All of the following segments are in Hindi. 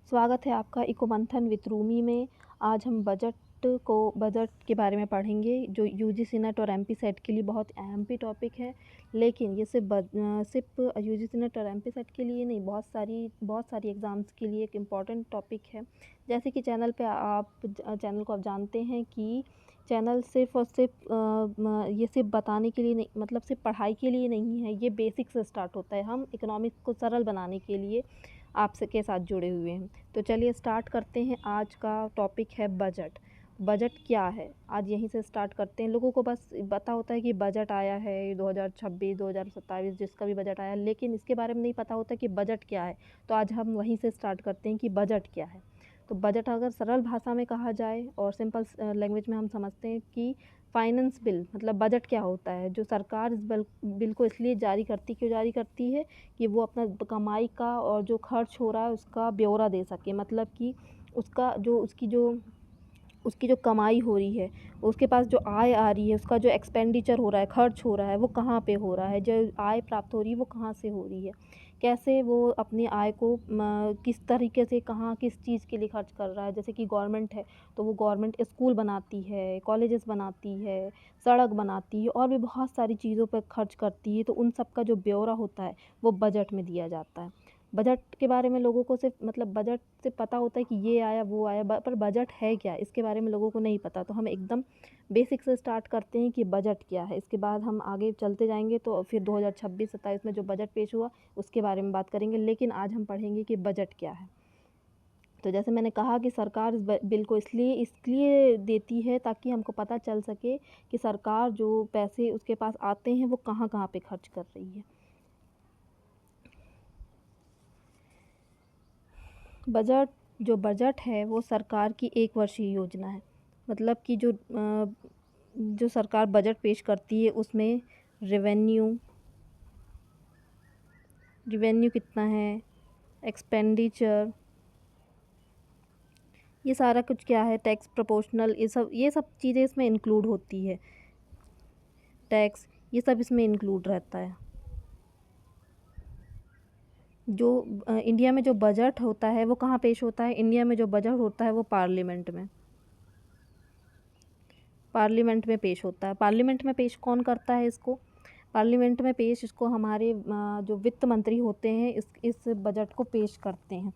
स्वागत है आपका इको मंथन विद रूमी में। आज हम बजट के बारे में पढ़ेंगे जो यूजीसी नेट और एमपी सेट के लिए बहुत अहम भी टॉपिक है। लेकिन ये सिर्फ यूजीसी नेट और एमपी सेट के लिए नहीं, बहुत सारी एग्ज़ाम्स के लिए एक इम्पॉर्टेंट टॉपिक है। जैसे कि चैनल को आप जानते हैं कि चैनल सिर्फ और सिर्फ ये सिर्फ बताने के लिए नहीं, मतलब सिर्फ पढ़ाई के लिए नहीं है। ये बेसिक से स्टार्ट होता है। हम इकोनॉमिक्स को सरल बनाने के लिए आपसे के साथ जुड़े हुए हैं। तो चलिए स्टार्ट करते हैं। आज का टॉपिक है बजट। बजट क्या है, आज यहीं से स्टार्ट करते हैं। लोगों को बस पता होता है कि बजट आया है 2026 2027 जिसका भी बजट आया, लेकिन इसके बारे में नहीं पता होता कि बजट क्या है। तो आज हम वहीं से स्टार्ट करते हैं कि बजट क्या है। तो बजट अगर सरल भाषा में कहा जाए और सिंपल लैंग्वेज में हम समझते हैं कि फाइनेंस बिल, मतलब बजट क्या होता है। जो सरकार इस बिल को इसलिए क्यों जारी करती है कि वो अपना कमाई का और जो खर्च हो रहा है उसका ब्यौरा दे सके। मतलब कि उसकी जो कमाई हो रही है, उसके पास जो आय आ रही है, उसका जो एक्सपेंडिचर हो रहा है, खर्च हो रहा है, वो कहाँ पे हो रहा है, जो आय प्राप्त हो रही है वो कहाँ से हो रही है, कैसे वो अपनी आय को किस तरीके से कहाँ किस चीज़ के लिए खर्च कर रहा है। जैसे कि गवर्नमेंट है तो वो गवर्नमेंट स्कूल बनाती है, कॉलेजेस बनाती है, सड़क बनाती है और भी बहुत सारी चीज़ों पर खर्च करती है। तो उन सब का जो ब्यौरा होता है वो बजट में दिया जाता है। बजट के बारे में लोगों को सिर्फ मतलब बजट से पता होता है कि ये आया वो आया, पर बजट है क्या इसके बारे में लोगों को नहीं पता। तो हम एकदम बेसिक से स्टार्ट करते हैं कि बजट क्या है। इसके बाद हम आगे चलते जाएंगे तो फिर 2026-27 में जो बजट पेश हुआ उसके बारे में बात करेंगे, लेकिन आज हम पढ़ेंगे कि बजट क्या है। तो जैसे मैंने कहा कि सरकार इस बिल को इसलिए देती है ताकि हमको पता चल सके कि सरकार जो पैसे उसके पास आते हैं वो कहाँ कहाँ पे खर्च कर रही है। बजट है वो सरकार की एक वर्षीय योजना है। मतलब कि जो सरकार बजट पेश करती है उसमें रेवेन्यू रेवेन्यू कितना है, एक्सपेंडिचर, ये सारा कुछ क्या है, टैक्स प्रोपोर्शनल, ये सब चीज़ें इसमें इंक्लूड होती है। टैक्स, ये सब इसमें इंक्लूड रहता है। जो इंडिया में जो बजट होता है वो कहाँ पेश होता है, इंडिया में जो बजट होता है वो पार्लियामेंट में पेश होता है। पार्लियामेंट में पेश कौन करता है इसको, पार्लियामेंट में पेश इसको हमारे जो वित्त मंत्री होते हैं इस बजट को पेश करते हैं।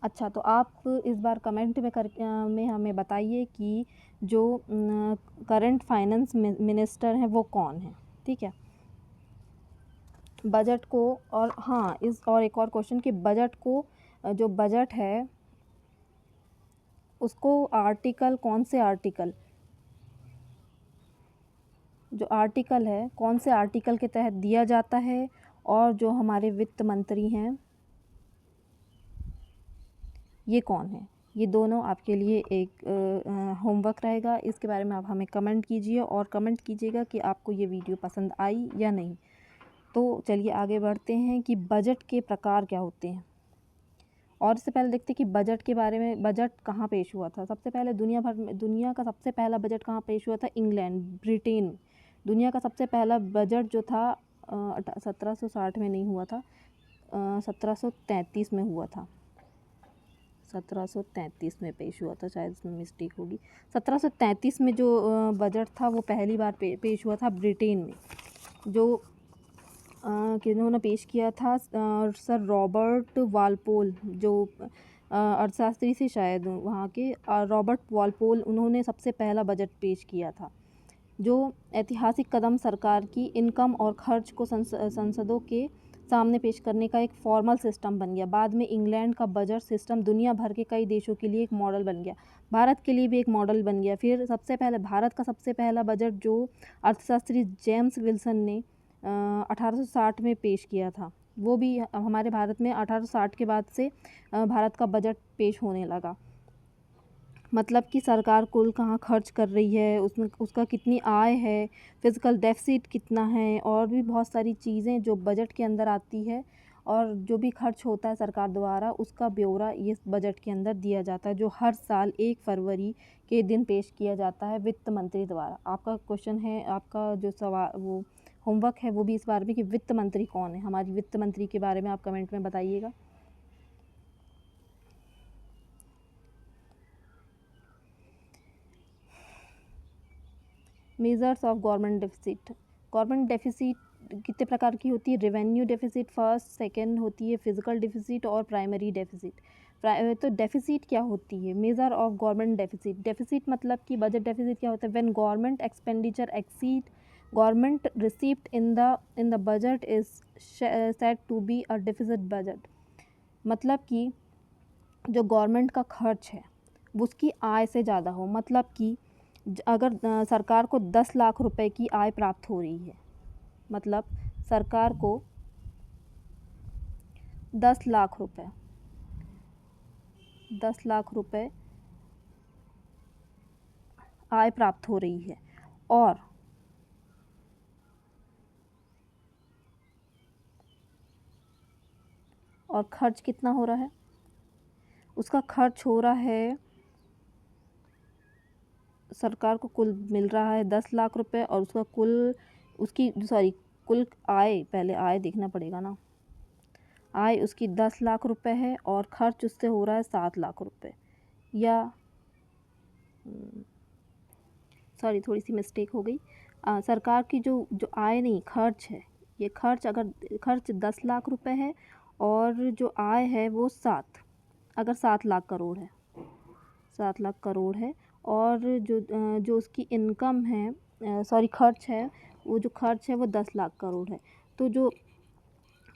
अच्छा, तो आप इस बार कमेंट में हमें बताइए कि जो करंट फाइनेंस मिनिस्टर हैं वो कौन है। ठीक है, बजट को, और हाँ और एक और क्वेश्चन कि बजट को जो बजट है उसको कौन से आर्टिकल, जो आर्टिकल है कौन से आर्टिकल के तहत दिया जाता है, और जो हमारे वित्त मंत्री हैं ये कौन है। ये दोनों आपके लिए एक होमवर्क रहेगा। इसके बारे में आप हमें कमेंट कीजिए और कमेंट कीजिएगा कि आपको ये वीडियो पसंद आई या नहीं। तो चलिए आगे बढ़ते हैं कि बजट के प्रकार क्या होते हैं। और इससे पहले देखते हैं कि बजट के बारे में, बजट कहाँ पेश हुआ था। सबसे पहले दुनिया का सबसे पहला बजट कहाँ पेश हुआ था, इंग्लैंड, ब्रिटेन में। दुनिया का सबसे पहला बजट जो था 1760 में नहीं हुआ था, 1733 में हुआ था। 1733 में पेश हुआ था, शायद इसमें मिस्टेक होगी। 1733 में जो बजट था वो पहली बार पेश हुआ था ब्रिटेन में। जो किन्होंने पेश किया था, सर रॉबर्ट वालपोल, जो अर्थशास्त्री से शायद वहाँ के, रॉबर्ट वालपोल, उन्होंने सबसे पहला बजट पेश किया था। जो ऐतिहासिक कदम सरकार की इनकम और खर्च को संसदों के सामने पेश करने का एक फॉर्मल सिस्टम बन गया। बाद में इंग्लैंड का बजट सिस्टम दुनिया भर के कई देशों के लिए एक मॉडल बन गया, भारत के लिए भी एक मॉडल बन गया। फिर भारत का सबसे पहला बजट जो अर्थशास्त्री जेम्स विल्सन ने 1860 में पेश किया था, वो भी हमारे भारत में 1860 के बाद से भारत का बजट पेश होने लगा। मतलब कि सरकार कुल कहाँ खर्च कर रही है, उसमें उसका कितनी आय है, फिजिकल डेफिसिट कितना है, और भी बहुत सारी चीज़ें जो बजट के अंदर आती है। और जो भी खर्च होता है सरकार द्वारा उसका ब्यौरा इस बजट के अंदर दिया जाता है, जो हर साल 1 फरवरी के दिन पेश किया जाता है वित्त मंत्री द्वारा। आपका क्वेश्चन है, आपका जो सवाल वो होमवर्क है वो भी इस बारे में कि वित्त मंत्री कौन है, हमारी वित्त मंत्री के बारे में आप कमेंट में बताइएगा। Measures of government deficit. Government deficit कितने प्रकार की होती है? रेवेन्यू डेफिसिट फर्स्ट, सेकंड होती है फिजिकल डेफिसिट और प्राइमरी डेफिसिट। तो डेफिसिट क्या होती है? Measure of government deficit. Deficit मतलब कि बजट डेफिसिट क्या होता है? When government expenditure exceed government receipt in the budget is said to be a deficit budget. मतलब कि जो गवर्नमेंट का खर्च है वो उसकी आय से ज़्यादा हो। मतलब कि अगर सरकार को 10 लाख रुपए की आय प्राप्त हो रही है, मतलब सरकार को 10 लाख रुपए 10 लाख रुपए आय प्राप्त हो रही है और खर्च कितना हो रहा है? उसका खर्च हो रहा है, सरकार को कुल मिल रहा है 10 लाख रुपए और उसका कुल आय, पहले आय देखना पड़ेगा ना, आय उसकी 10 लाख रुपए है और खर्च उससे हो रहा है 7 लाख रुपए। या थोड़ी सी मिस्टेक हो गई। सरकार की जो आय नहीं, खर्च है, ये खर्च 10 लाख रुपए है और जो आय है वो 7 लाख करोड़ है, 7 लाख करोड़ है। और जो उसकी इनकम है, खर्च है, वो जो खर्च है वो 10 लाख करोड़ है। तो जो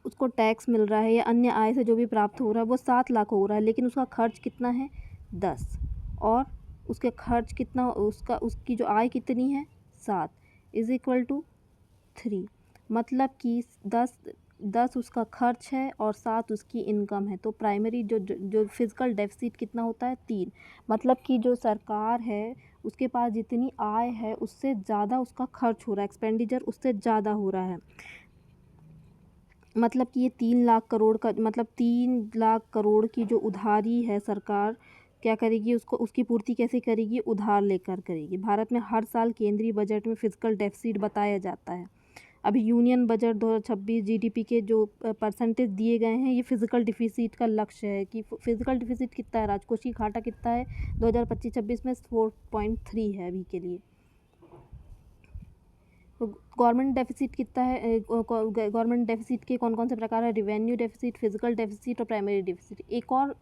उसको टैक्स मिल रहा है या अन्य आय से जो भी प्राप्त हो रहा है वो 7 लाख हो रहा है, लेकिन उसका खर्च कितना है? 10। और उसके खर्च कितना, उसकी जो आय कितनी है? 7 इज इक्वल टू 3। मतलब कि 10 उसका खर्च है और 7 उसकी इनकम है। तो प्राइमरी जो फिजिकल डेफिसिट कितना होता है? 3। मतलब कि जो सरकार है उसके पास जितनी आय है उससे ज़्यादा उसका खर्च हो रहा है, एक्सपेंडिचर उससे ज़्यादा हो रहा है। मतलब कि ये 3 लाख करोड़ का, मतलब 3 लाख करोड़ की जो उधारी है, सरकार क्या करेगी? उसकी पूर्ति कैसे करेगी? उधार लेकर करेगी। भारत में हर साल केंद्रीय बजट में फिजिकल डेफिसिट बताया जाता है। अभी यूनियन बजट 2026 जीडीपी के जो परसेंटेज दिए गए हैं, ये फिजिकल डिफिसिट का लक्ष्य है कि फिजिकल डिफिसिट कितना है, राजकोषीय घाटा कितना है 2025-26 में? 4.3 है अभी के लिए। तो गवर्नमेंट डेफिसिट कितना है? गवर्नमेंट डेफिसिट के कौन कौन से प्रकार है? रेवेन्यू डेफिसिट, फिजिकल डेफिसिट और प्राइमरी डेफिसिट। एक और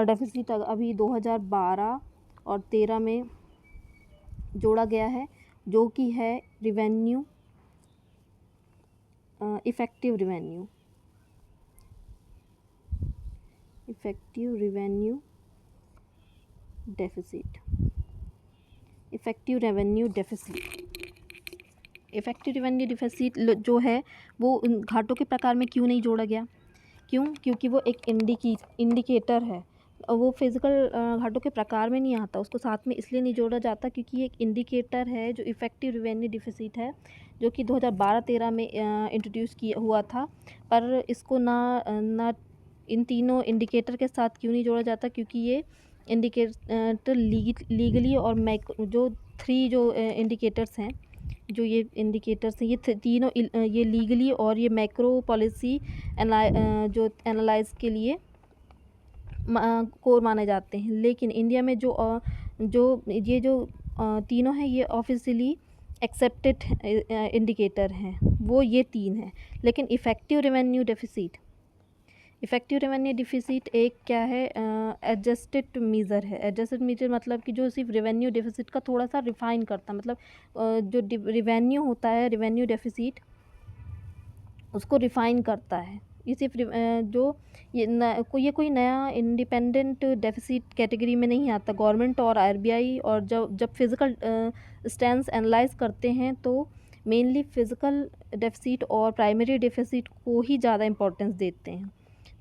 डेफिसिट अभी 2012 और 13 में जोड़ा गया है, जो कि है revenue, effective revenue deficit. Effective revenue deficit जो है वो उन घाटों के प्रकार में क्यों नहीं जोड़ा गया? क्योंकि वो एक इंडिकेटर है। वो फिजिकल घाटों के प्रकार में नहीं आता, उसको साथ में इसलिए नहीं जोड़ा जाता क्योंकि एक इंडिकेटर है जो इफेक्टिव रेवेन्यू डेफिसिट है, जो कि 2012-13 में इंट्रोड्यूस किया हुआ था। पर इसको ना इन तीनों इंडिकेटर के साथ क्यों नहीं जोड़ा जाता? क्योंकि ये इंडिकेटर लीगली और जो 3 जो इंडिकेटर्स हैं, जो ये इंडिकेटर्स हैं, ये तीनों ये लीगली और ये मैक्रो पॉलिसी जो एनालाइज के लिए कोर माने जाते हैं। लेकिन इंडिया में जो तीनों हैं, ये ऑफिशियली एक्सेप्टेड इंडिकेटर हैं, वो ये 3 हैं। लेकिन इफ़ेक्टिव रेवेन्यू डेफिसिट एक क्या है? एडजस्टेड मीज़र है। एडजस्टेड मीज़र मतलब कि जो सिर्फ रेवेन्यू डेफिसिट का थोड़ा सा रिफाइन करता है। मतलब जो रेवेन्यू होता है, रेवेन्यू डेफिसिट उसको रिफाइन करता है। ये सिर्फ कोई नया इंडिपेंडेंट डेफिसिट कैटेगरी में नहीं आता। गवर्नमेंट और आरबीआई और जब फिजिकल स्टैंस एनालाइज करते हैं तो मेनली फिजिकल डेफिसिट और प्राइमरी डेफिसिट को ही ज़्यादा इंपॉर्टेंस देते हैं,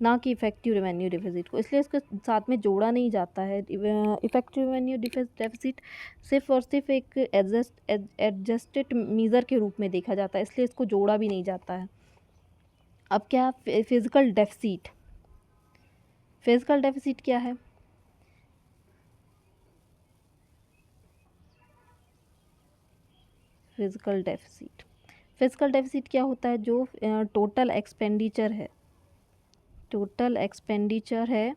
ना कि इफेक्टिव रेवेन्यू डेफिसिट को। इसलिए इसके साथ में जोड़ा नहीं जाता है। इफेक्टिव रेवेन्यू डेफिसिट सिर्फ और सिर्फ एक एडजस्टेड मीज़र के रूप में देखा जाता है, इसलिए इसको जोड़ा भी नहीं जाता है। अब क्या फिजिकल डेफिसिट क्या है? फिजिकल डेफिसिट क्या होता है? जो टोटल एक्सपेंडिचर है,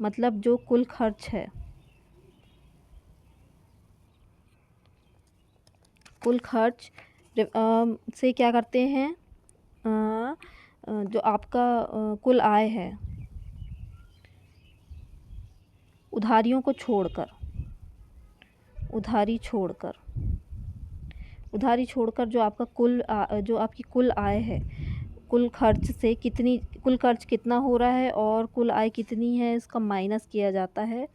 मतलब जो कुल खर्च है, कुल खर्च से क्या करते हैं, जो आपका कुल आय है उधारियों को छोड़कर, उधारी छोड़कर जो आपका जो आपकी कुल आय है, कुल खर्च से कुल खर्च कितना हो रहा है और कुल आय कितनी है, इसका माइनस किया जाता है।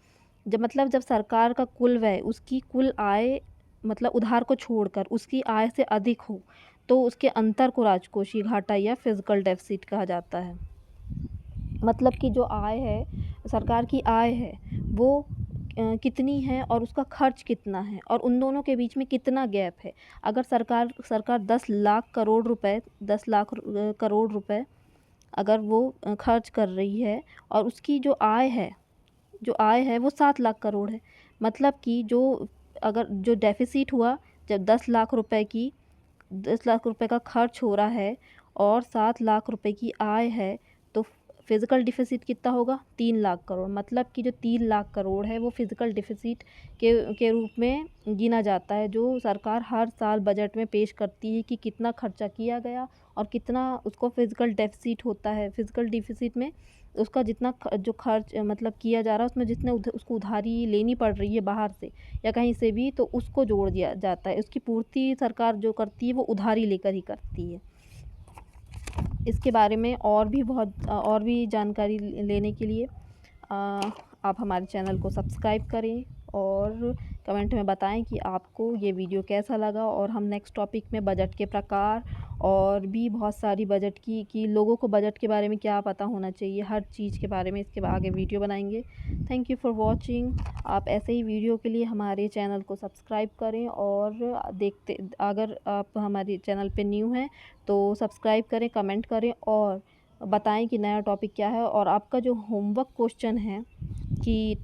जब सरकार का कुल व्यय उसकी कुल आय मतलब उधार को छोड़कर उसकी आय से अधिक हो, तो उसके अंतर को राजकोषीय घाटा या फिजिकल डेफिसिट कहा जाता है। मतलब कि जो आय है, सरकार की आय है वो कितनी है और उसका खर्च कितना है और उन दोनों के बीच में कितना गैप है। अगर सरकार 10 लाख करोड़ रुपए अगर वो खर्च कर रही है और उसकी जो आय है वो 7 लाख करोड़ है, मतलब कि जो डेफिसिट हुआ, जब 10 लाख रुपए का खर्च हो रहा है और 7 लाख रुपए की आय है, तो फिजिकल डिफिसिट कितना होगा, 3 लाख करोड़। मतलब कि जो 3 लाख करोड़ है वो फिजिकल डिफिसिट के रूप में गिना जाता है, जो सरकार हर साल बजट में पेश करती है कि कितना खर्चा किया गया और कितना उसको फिजिकल डेफिसिट होता है। फिजिकल डिफिसिट में उसका जितना जो खर्च मतलब किया जा रहा है, उसमें जितने उसको उधारी लेनी पड़ रही है बाहर से या कहीं से भी, तो उसको जोड़ दिया जाता है। उसकी पूर्ति सरकार जो करती है वो उधारी लेकर ही करती है। इसके बारे में और भी जानकारी लेने के लिए आप हमारे चैनल को सब्सक्राइब करें और कमेंट में बताएं कि आपको ये वीडियो कैसा लगा। और हम नेक्स्ट टॉपिक में बजट के प्रकार और भी बहुत सारी बजट की लोगों को बजट के बारे में क्या पता होना चाहिए, हर चीज़ के बारे में इसके आगे वीडियो बनाएंगे। Thank you for watching. आप ऐसे ही वीडियो के लिए हमारे चैनल को सब्सक्राइब करें और अगर आप हमारे चैनल पे न्यू हैं तो सब्सक्राइब करें, कमेंट करें और बताएं कि नया टॉपिक क्या है। और आपका जो होमवर्क क्वेश्चन है कि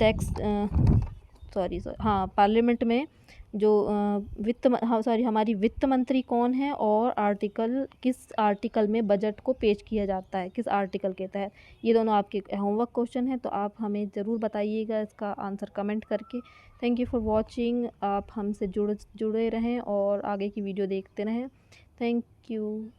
पार्लियामेंट में जो हमारी वित्त मंत्री कौन है और किस आर्टिकल में बजट को पेश किया जाता है, किस आर्टिकल के तहत, ये दोनों आपके होमवर्क क्वेश्चन है। तो आप हमें ज़रूर बताइएगा इसका आंसर कमेंट करके। Thank you for watching. आप हमसे जुड़े रहें और आगे की वीडियो देखते रहें। Thank you.